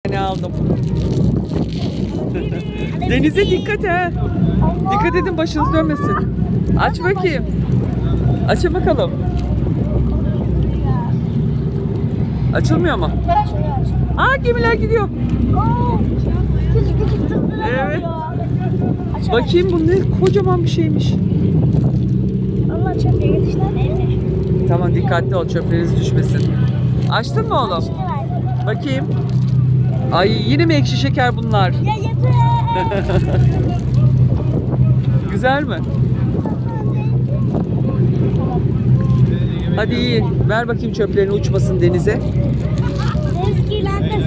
Ne aldım? Denize dikkat et. Dikkat edin başınız dönmesin. Aç bakayım. Aç bakalım. Açılmıyor mu? Aa, gemiler gidiyor. Evet. Bakayım bu ne kocaman bir şeymiş. Allah çöpe yetişler neyse. Tamam, dikkatli ol, çöpleriniz düşmesin. Açtın mı oğlum? Bakayım. Ay, yine mi ekşi şeker bunlar? Ya yeter. Güzel mi? Hadi iyi. Ver bakayım çöplerini, uçmasın denize.